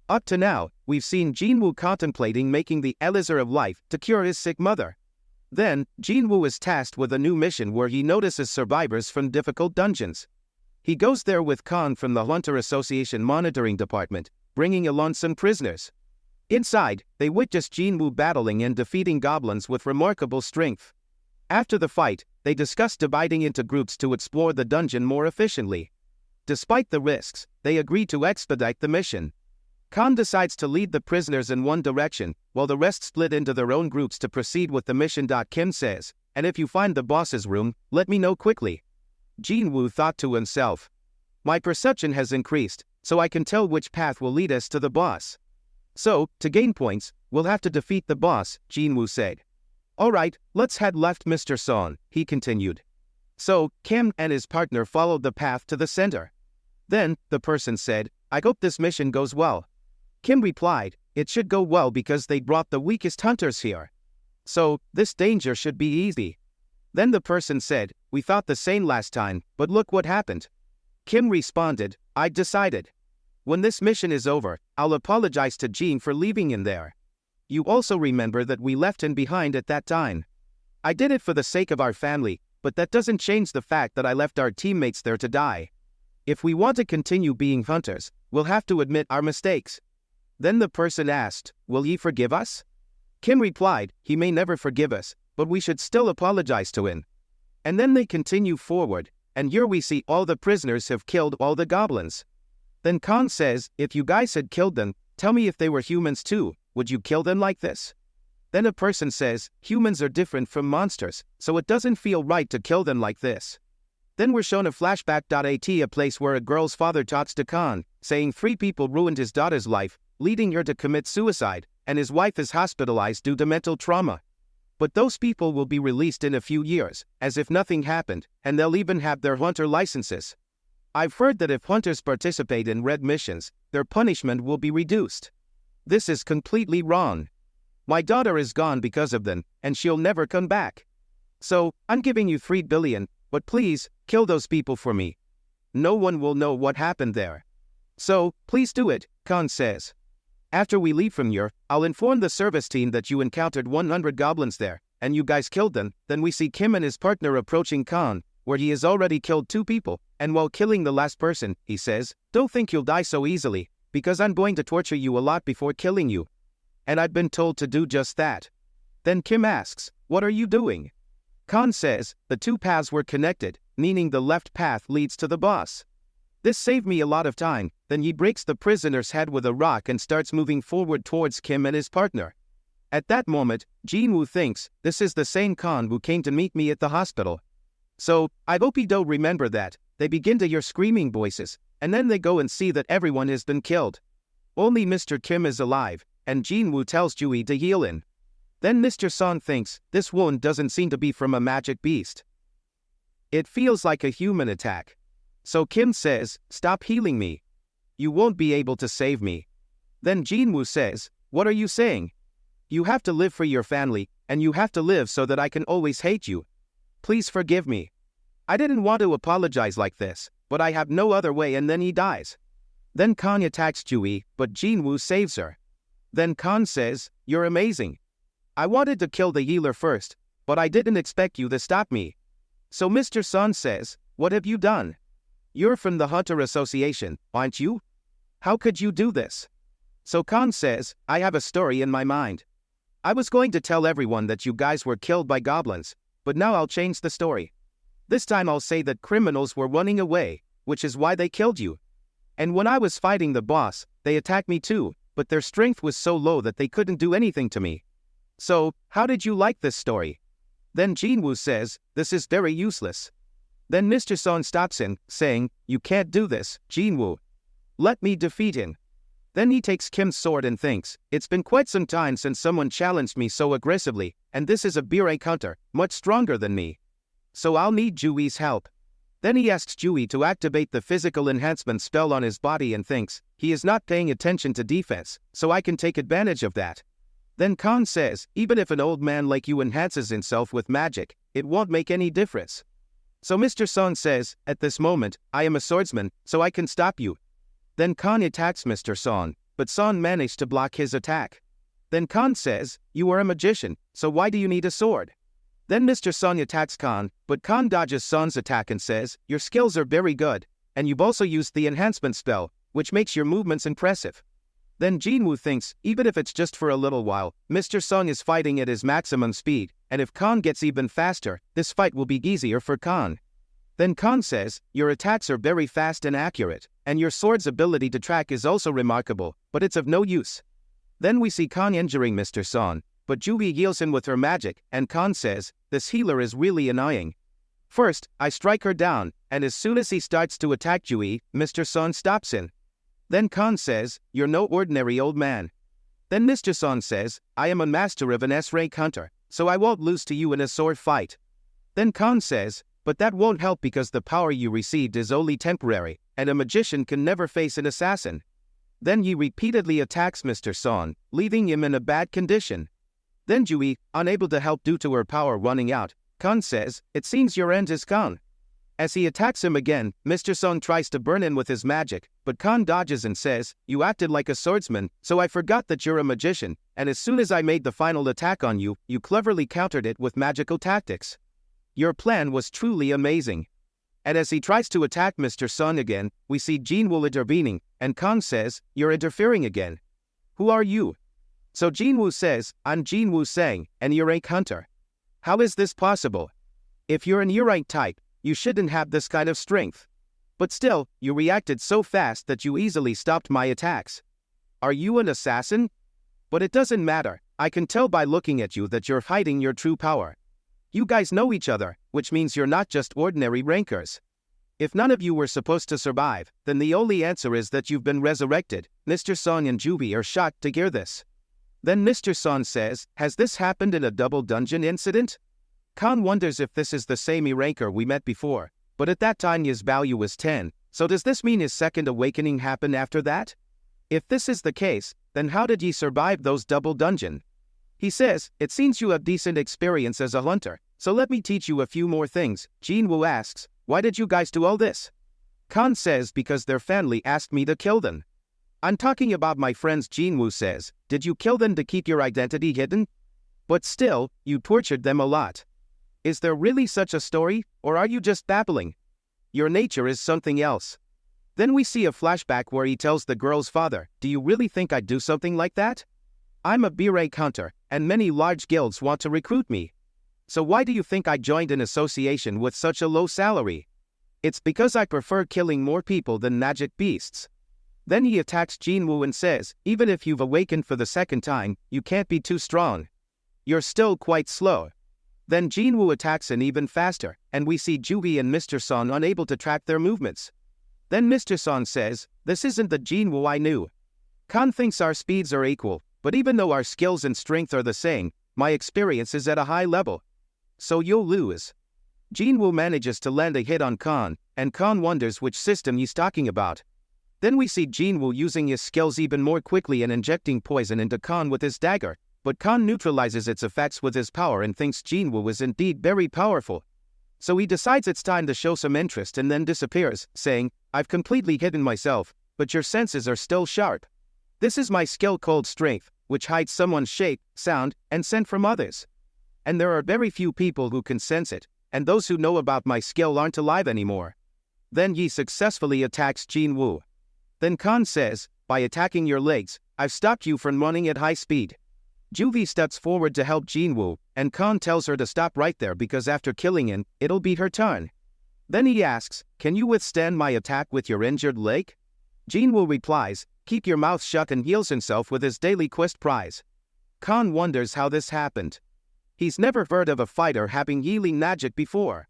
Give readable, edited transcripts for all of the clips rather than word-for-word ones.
Up to now, we've seen Jinwoo contemplating making the elixir of life to cure his sick mother. Then, Jinwoo is tasked with a new mission where he notices survivors from difficult dungeons. He goes there with Khan from the Hunter Association Monitoring Department, bringing along some prisoners. Inside, they witness Jinwoo battling and defeating goblins with remarkable strength. After the fight, they discuss dividing into groups to explore the dungeon more efficiently. Despite the risks, they agree to expedite the mission. Khan decides to lead the prisoners in one direction, while the rest split into their own groups to proceed with the mission. Kim says, "And if you find the boss's room, let me know quickly." Jinwoo thought to himself, "My perception has increased, so I can tell which path will lead us to the boss. So, to gain points, we'll have to defeat the boss," Jinwoo said. "Alright, let's head left, Mr. Son," he continued. So, Kim and his partner followed the path to the center. Then, the person said, "I hope this mission goes well." Kim replied, "It should go well because they brought the weakest hunters here. So, this danger should be easy." Then the person said, "We thought the same last time, but look what happened." Kim responded, "I decided. When this mission is over, I'll apologize to Jin for leaving in there. You also remember that we left him behind at that time. I did it for the sake of our family, but that doesn't change the fact that I left our teammates there to die. If we want to continue being hunters, we'll have to admit our mistakes." Then the person asked, "Will he forgive us?" Kim replied, "He may never forgive us, but we should still apologize to him." And then they continue forward, and here we see all the prisoners have killed all the goblins. Then Khan says, "If you guys had killed them, tell me if they were humans too, would you kill them like this?" Then a person says, "Humans are different from monsters, so it doesn't feel right to kill them like this." Then we're shown a flashback. A place where a girl's father talks to Khan, saying 3 people ruined his daughter's life, leading her to commit suicide, and his wife is hospitalized due to mental trauma. But those people will be released in a few years, as if nothing happened, and they'll even have their hunter licenses. I've heard that if hunters participate in red missions, their punishment will be reduced. This is completely wrong. My daughter is gone because of them, and she'll never come back. So, I'm giving you 3 billion, but please, kill those people for me. No one will know what happened there. So, please do it, Khan says. After we leave from here, I'll inform the service team that you encountered 100 goblins there, and you guys killed them. Then we see Kim and his partner approaching Khan, where he has already killed 2 people, and while killing the last person, he says, "Don't think you'll die so easily, because I'm going to torture you a lot before killing you." And I've been told to do just that. Then Kim asks, "What are you doing?" Khan says, "The 2 paths were connected, meaning the left path leads to the boss. This saved me a lot of time." Then he breaks the prisoner's head with a rock and starts moving forward towards Kim and his partner. At that moment, Jinwoo thinks, this is the same Khan who came to meet me at the hospital. So, I hope he don't remember that. They begin to hear screaming voices, and then they go and see that everyone has been killed. Only Mr. Kim is alive, and Jinwoo tells Jui to heal him. Then Mr. Son thinks, this wound doesn't seem to be from a magic beast. It feels like a human attack. So Kim says, "Stop healing me. You won't be able to save me." Then Jinwoo says, "What are you saying? You have to live for your family, and you have to live so that I can always hate you. Please forgive me. I didn't want to apologize like this, but I have no other way." And then he dies. Then Khan attacks Jui, but Jinwoo saves her. Then Khan says, "You're amazing. I wanted to kill the healer first, but I didn't expect you to stop me." So Mr. Son says, "What have you done? You're from the Hunter Association, aren't you? How could you do this?" So Khan says, "I have a story in my mind. I was going to tell everyone that you guys were killed by goblins, but now I'll change the story. This time I'll say that criminals were running away, which is why they killed you. And when I was fighting the boss, they attacked me too, but their strength was so low that they couldn't do anything to me. So, how did you like this story?" Then Jinwoo says, "This is very useless." Then Mr. Son stops him, saying, "You can't do this, Jinwoo. Let me defeat him." Then he takes Kim's sword and thinks, "It's been quite some time since someone challenged me so aggressively, and this is a Birek hunter, much stronger than me. So I'll need Jui's help." Then he asks Jui to activate the physical enhancement spell on his body and thinks, he is not paying attention to defense, so I can take advantage of that. Then Khan says, "Even if an old man like you enhances himself with magic, it won't make any difference." So Mr. Son says, "At this moment, I am a swordsman, so I can stop you." Then Khan attacks Mr. Son, but Son managed to block his attack. Then Khan says, "You are a magician, so why do you need a sword?" Then Mr. Son attacks Khan, but Khan dodges Son's attack and says, "Your skills are very good, and you've also used the enhancement spell, which makes your movements impressive." Then Jinwoo thinks, even if it's just for a little while, Mr. Sung is fighting at his maximum speed, and if Khan gets even faster, this fight will be easier for Khan. Then Khan says, "Your attacks are very fast and accurate, and your sword's ability to track is also remarkable, but it's of no use." Then we see Khan injuring Mr. Son, but Juvi heals him with her magic, and Khan says, "This healer is really annoying. First, I strike her down, and as soon as he starts to attack Jui, Mr. Son stops him." Then Khan says, "You're no ordinary old man." Then Mr. Son says, "I am a master of an S-rank hunter, so I won't lose to you in a sword fight." Then Khan says, "But that won't help because the power you received is only temporary, and a magician can never face an assassin." Then he repeatedly attacks Mr. Son, leaving him in a bad condition. Then Jui, unable to help due to her power running out, Khan says, "It seems your end is gone." As he attacks him again, Mr. Song tries to burn in with his magic, but Khan dodges and says, "You acted like a swordsman, so I forgot that you're a magician, and as soon as I made the final attack on you, you cleverly countered it with magical tactics. Your plan was truly amazing." And as he tries to attack Mr. Song again, we see Jinwoo intervening, and Khan says, "You're interfering again. Who are you?" So Jinwoo says, "I'm Jinwoo Sang, an E-rank hunter. How is this possible? If you're an E-rank type, you shouldn't have this kind of strength. But still, you reacted so fast that you easily stopped my attacks. Are you an assassin? But it doesn't matter, I can tell by looking at you that you're hiding your true power. You guys know each other, which means you're not just ordinary rankers. If none of you were supposed to survive, then the only answer is that you've been resurrected." Mr. Song and Jubi are shocked to hear this. Then Mr. Song says, "Has this happened in a double dungeon incident?" Khan wonders if this is the same E-ranker we met before, but at that time his value was 10, so does this mean his second awakening happened after that? If this is the case, then how did he survive those double dungeon? He says, "It seems you have decent experience as a hunter, so let me teach you a few more things." Jinwoo asks, "Why did you guys do all this?" Khan says, "Because their family asked me to kill them." "I'm talking about my friends," Jinwoo says. "Did you kill them to keep your identity hidden? But still, you tortured them a lot. Is there really such a story, or are you just babbling? Your nature is something else." Then we see a flashback where he tells the girl's father, "Do you really think I'd do something like that? I'm a B-rank hunter, and many large guilds want to recruit me. So why do you think I joined an association with such a low salary? It's because I prefer killing more people than magic beasts." Then he attacks Jinwoo and says, "Even if you've awakened for the second time, you can't be too strong. You're still quite slow." Then Jinwoo attacks him even faster, and we see Juvi and Mr. Song unable to track their movements. Then Mr. Song says, "This isn't the Jinwoo I knew. Khan thinks our speeds are equal, but even though our skills and strength are the same, my experience is at a high level. So you'll lose." Jinwoo manages to land a hit on Khan, and Khan wonders which system he's talking about. Then we see Jinwoo using his skills even more quickly and injecting poison into Khan with his dagger, but Khan neutralizes its effects with his power and thinks Jinwoo is indeed very powerful. So he decides it's time to show some interest and then disappears, saying, "I've completely hidden myself, but your senses are still sharp. This is my skill called Strength, which hides someone's shape, sound, and scent from others. And there are very few people who can sense it, and those who know about my skill aren't alive anymore." Then he successfully attacks Jinwoo. Then Khan says, "By attacking your legs, I've stopped you from running at high speed." Juvi steps forward to help Jinwoo, and Khan tells her to stop right there because after killing him, it'll be her turn. Then he asks, "Can you withstand my attack with your injured leg?" Jinwoo replies, "Keep your mouth shut," and heals himself with his daily quest prize. Khan wonders how this happened. He's never heard of a fighter having healing magic before.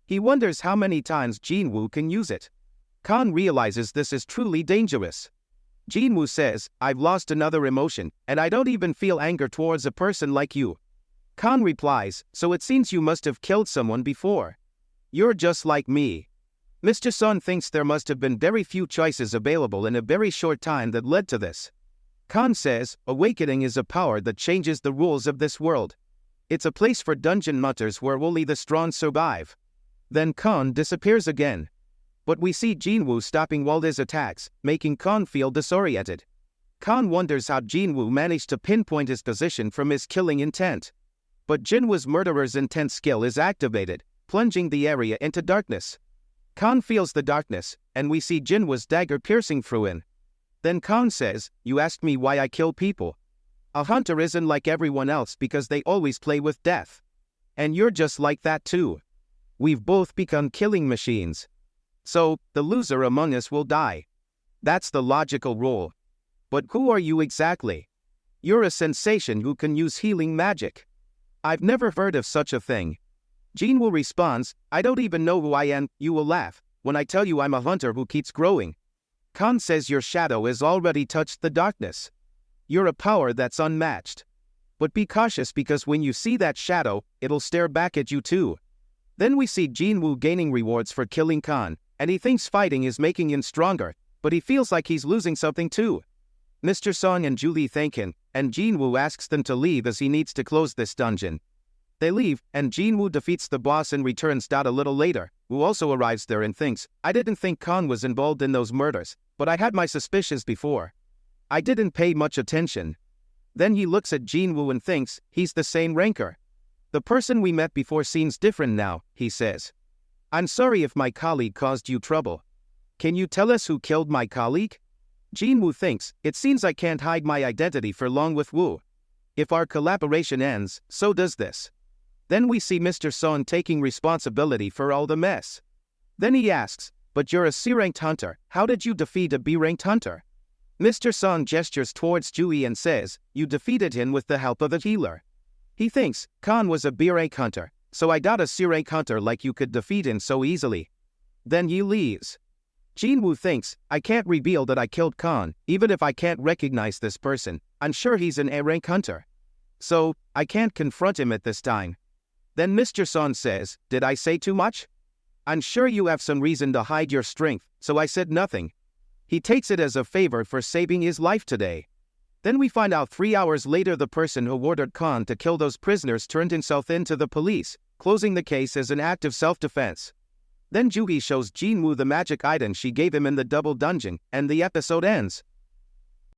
He wonders how many times Jinwoo can use it. Khan realizes this is truly dangerous. Jinwoo says, "I've lost another emotion, and I don't even feel anger towards a person like you." Khan replies, "So it seems you must have killed someone before. You're just like me." Mr. Sun thinks there must have been very few choices available in a very short time that led to this. Khan says, "Awakening is a power that changes the rules of this world. It's a place for dungeon hunters where only the strong survive." Then Khan disappears again. But we see Jinwoo stopping Walde's attacks, making Khan feel disoriented. Khan wonders how Jinwoo managed to pinpoint his position from his killing intent. But Jinwoo's murderer's intent skill is activated, plunging the area into darkness. Khan feels the darkness, and we see Jinwoo's dagger piercing through it. Then Khan says, "You asked me why I kill people. A hunter isn't like everyone else because they always play with death. And you're just like that too. We've both become killing machines. So, the loser among us will die. That's the logical rule. But who are you exactly? You're a sensation who can use healing magic. I've never heard of such a thing." Jinwoo responds, "I don't even know who I am." You will laugh when I tell you I'm a hunter who keeps growing. Khan says your shadow has already touched the darkness. You're a power that's unmatched. But be cautious because when you see that shadow, it'll stare back at you too. Then we see Jinwoo gaining rewards for killing Khan, and he thinks fighting is making him stronger, but he feels like he's losing something too. Mr. Song and Julie thank him, and Jinwoo asks them to leave as he needs to close this dungeon. They leave, and Jinwoo defeats the boss and returns a little later, who also arrives there and thinks, "I didn't think Khan was involved in those murders, but I had my suspicions before. I didn't pay much attention." Then he looks at Jinwoo and thinks, he's the same ranker. "The person we met before seems different now," he says. "I'm sorry if my colleague caused you trouble. Can you tell us who killed my colleague?" Jinwoo thinks, "It seems I can't hide my identity for long with Woo. If our collaboration ends, so does this." Then we see Mr. Song taking responsibility for all the mess. Then he asks, "But you're a C-ranked hunter, how did you defeat a B-ranked hunter?" Mr. Song gestures towards Jui and says, "You defeated him with the help of a healer." He thinks, Khan was a B-rank hunter, so I doubt a C-rank hunter like you could defeat him so easily. Then he leaves. Jinwoo thinks, "I can't reveal that I killed Khan, even if I can't recognize this person. I'm sure he's an A-rank hunter. So, I can't confront him at this time." Then Mr. Song says, "Did I say too much? I'm sure you have some reason to hide your strength, so I said nothing." He takes it as a favor for saving his life today. Then we find out 3 hours later the person who ordered Khan to kill those prisoners turned himself in to the police, closing the case as an act of self-defense. Then Juhi shows Jinwoo the magic item she gave him in the double dungeon, and the episode ends.